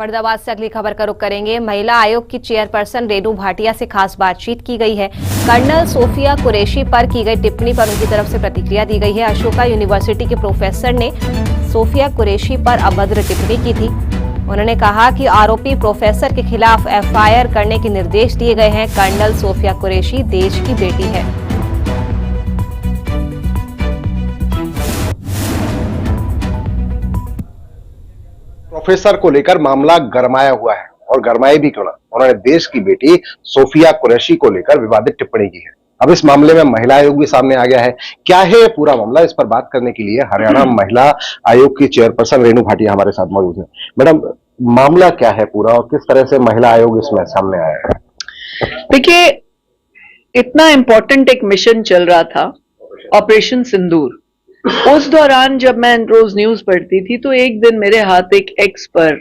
फरीदाबाद से अगली खबर का रुख करेंगे। महिला आयोग की चेयरपर्सन रेनू भाटिया से खास बातचीत की गई है। कर्नल सोफिया कुरैशी पर की गई टिप्पणी पर उनकी तरफ से प्रतिक्रिया दी गई है। अशोका यूनिवर्सिटी के प्रोफेसर ने सोफिया कुरैशी पर अभद्र टिप्पणी की थी। उन्होंने कहा कि आरोपी प्रोफेसर के खिलाफ एफआईआर करने के निर्देश दिए गए हैं। कर्नल सोफिया कुरैशी देश की बेटी है। प्रोफेसर को लेकर मामला गरमाया हुआ है और गरमाए भी क्यों ना, उन्होंने देश की बेटी सोफिया कुरैशी को लेकर विवादित टिप्पणी की है। अब इस मामले में महिला आयोग भी सामने आ गया है। क्या है पूरा मामला, इस पर बात करने के लिए हरियाणा महिला आयोग की चेयरपर्सन रेनू भाटिया हमारे साथ मौजूद है। मैडम, मामला क्या है पूरा और किस तरह से महिला आयोग इसमें सामने आया है? देखिए, इतना इंपॉर्टेंट एक मिशन चल रहा था, ऑपरेशन सिंदूर। उस दौरान जब मैं रोज न्यूज पढ़ती थी तो एक दिन मेरे हाथ एक एक्स पर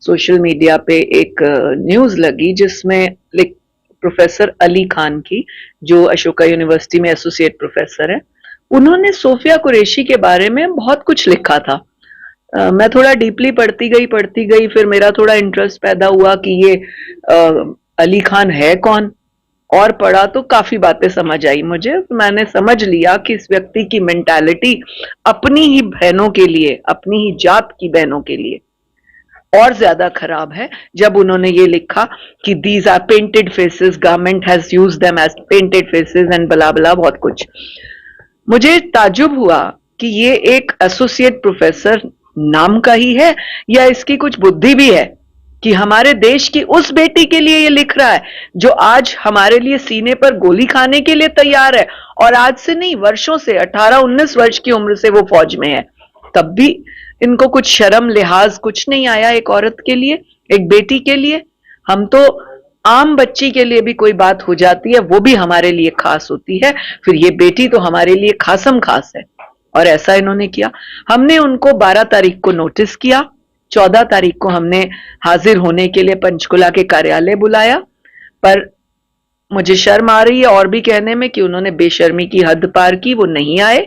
सोशल मीडिया पे एक न्यूज लगी जिसमें प्रोफेसर अली खान की, जो अशोका यूनिवर्सिटी में एसोसिएट प्रोफेसर है, उन्होंने सोफिया कुरैशी के बारे में बहुत कुछ लिखा था। मैं थोड़ा डीपली पढ़ती गई, फिर मेरा थोड़ा इंटरेस्ट पैदा हुआ कि ये अली खान है कौन, और पढ़ा तो काफी बातें समझ आई मुझे। मैंने समझ लिया कि इस व्यक्ति की मेंटालिटी अपनी ही बहनों के लिए, अपनी ही जात की बहनों के लिए और ज्यादा खराब है। जब उन्होंने ये लिखा कि these are painted faces, government has used them as painted faces and blah blah बहुत कुछ, मुझे ताज्जुब हुआ कि ये एक एसोसिएट प्रोफेसर नाम का ही है या इसकी कुछ बुद्धि भी है कि हमारे देश की उस बेटी के लिए ये लिख रहा है जो आज हमारे लिए सीने पर गोली खाने के लिए तैयार है, और आज से नहीं, वर्षों से, 18-19 वर्ष की उम्र से वो फौज में है। तब भी इनको कुछ शर्म लिहाज कुछ नहीं आया एक औरत के लिए, एक बेटी के लिए। हम तो आम बच्ची के लिए भी कोई बात हो जाती है, वो भी हमारे लिए खास होती है, फिर ये बेटी तो हमारे लिए खासम खास है। और ऐसा इन्होंने किया। हमने उनको 12 तारीख को नोटिस किया, 14 तारीख को हमने हाजिर होने के लिए पंचकुला के कार्यालय बुलाया, पर मुझे शर्म आ रही है और भी कहने में कि उन्होंने बेशर्मी की हद पार की, वो नहीं आए।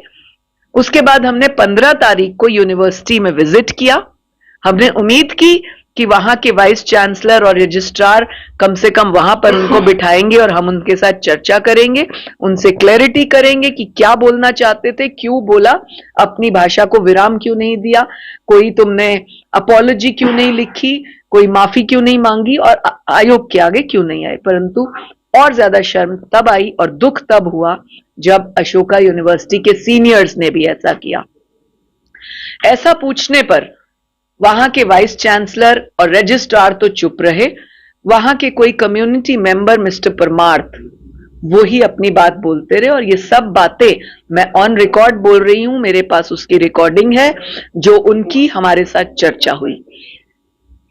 उसके बाद हमने 15 तारीख को यूनिवर्सिटी में विजिट किया। हमने उम्मीद की कि वहां के वाइस चांसलर और रजिस्ट्रार कम से कम वहां पर उनको बिठाएंगे और हम उनके साथ चर्चा करेंगे, उनसे क्लैरिटी करेंगे कि क्या बोलना चाहते थे, क्यों बोला, अपनी भाषा को विराम क्यों नहीं दिया, कोई तुमने अपॉलॉजी क्यों नहीं लिखी, कोई माफी क्यों नहीं मांगी और आयोग के आगे क्यों नहीं आए। परंतु और ज्यादा शर्म तब आई और दुख तब हुआ जब अशोका यूनिवर्सिटी के सीनियर्स ने भी ऐसा किया। ऐसा पूछने पर वहां के वाइस चांसलर और रजिस्ट्रार तो चुप रहे, वहां के कोई कम्युनिटी मेंबर मिस्टर परमार्थ, वो ही अपनी बात बोलते रहे। और ये सब बातें मैं ऑन रिकॉर्ड बोल रही हूं, मेरे पास उसकी रिकॉर्डिंग है जो उनकी हमारे साथ चर्चा हुई।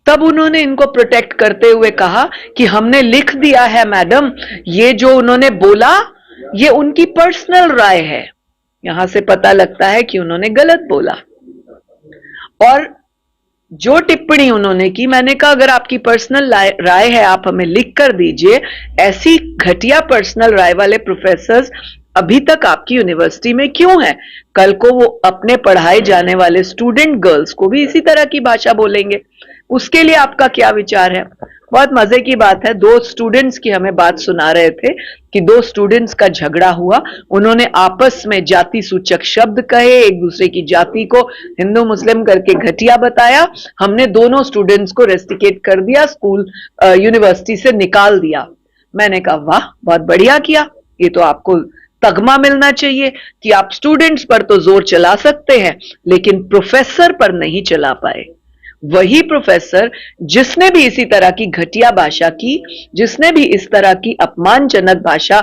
तब उन्होंने इनको प्रोटेक्ट करते हुए कहा कि हमने लिख दिया है मैडम, ये जो उन्होंने बोला ये उनकी पर्सनल राय है। यहां से पता लगता है कि उन्होंने गलत बोला। और जो टिप्पणी उन्होंने की, मैंने कहा अगर आपकी पर्सनल राय है आप हमें लिख कर दीजिए। ऐसी घटिया पर्सनल राय वाले प्रोफेसर्स अभी तक आपकी यूनिवर्सिटी में क्यों हैं? कल को वो अपने पढ़ाए जाने वाले स्टूडेंट गर्ल्स को भी इसी तरह की भाषा बोलेंगे, उसके लिए आपका क्या विचार है? बहुत मजे की बात है, 2 स्टूडेंट्स की हमें बात सुना रहे थे कि 2 स्टूडेंट्स का झगड़ा हुआ, उन्होंने आपस में जाति सूचक शब्द कहे, एक दूसरे की जाति को हिंदू मुस्लिम करके घटिया बताया। हमने दोनों स्टूडेंट्स को रेस्टिकेट कर दिया, स्कूल यूनिवर्सिटी से निकाल दिया। मैंने कहा वाह, बहुत बढ़िया किया, ये तो आपको तगमा मिलना चाहिए कि आप स्टूडेंट्स पर तो जोर चला सकते हैं लेकिन प्रोफेसर पर नहीं चला पाए। वही प्रोफेसर जिसने भी इसी तरह की घटिया भाषा की, जिसने भी इस तरह की अपमानजनक भाषा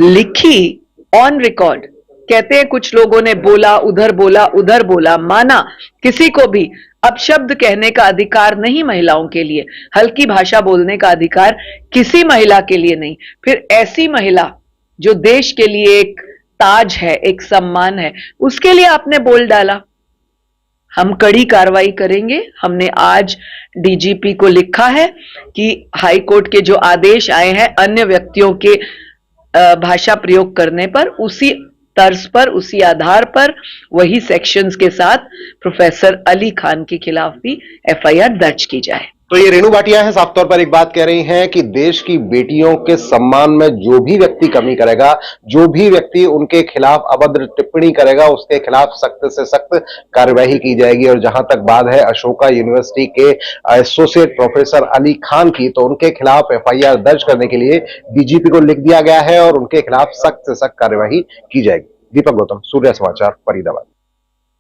लिखी ऑन रिकॉर्ड, कहते हैं कुछ लोगों ने बोला उधर बोला, माना किसी को भी अपशब्द कहने का अधिकार नहीं महिलाओं के लिए, हल्की भाषा बोलने का अधिकार किसी महिला के लिए नहीं। फिर ऐसी महिला जो देश के लिए एक ताज है, एक सम्मान है, उसके लिए आपने बोल डाला। हम कड़ी कार्रवाई करेंगे। हमने आज डीजीपी को लिखा है कि हाई कोर्ट के जो आदेश आए हैं अन्य व्यक्तियों के भाषा प्रयोग करने पर, उसी तर्ज पर, उसी आधार पर, वही सेक्शंस के साथ प्रोफेसर अली खान के खिलाफ भी एफआईआर दर्ज की जाए। तो ये रेणु भाटिया है, साफ तौर पर एक बात कह रही हैं कि देश की बेटियों के सम्मान में जो भी व्यक्ति कमी करेगा, जो भी व्यक्ति उनके खिलाफ अभद्र टिप्पणी करेगा, उसके खिलाफ सख्त से सख्त कार्यवाही की जाएगी। और जहां तक बात है अशोका यूनिवर्सिटी के एसोसिएट प्रोफेसर अली खान की, तो उनके खिलाफ एफआईआर दर्ज करने के लिए डीजीपी को लिख दिया गया है और उनके खिलाफ सख्त से सख्त कार्यवाही की जाएगी। दीपक गौतम, सूर्य समाचार, फरीदाबाद।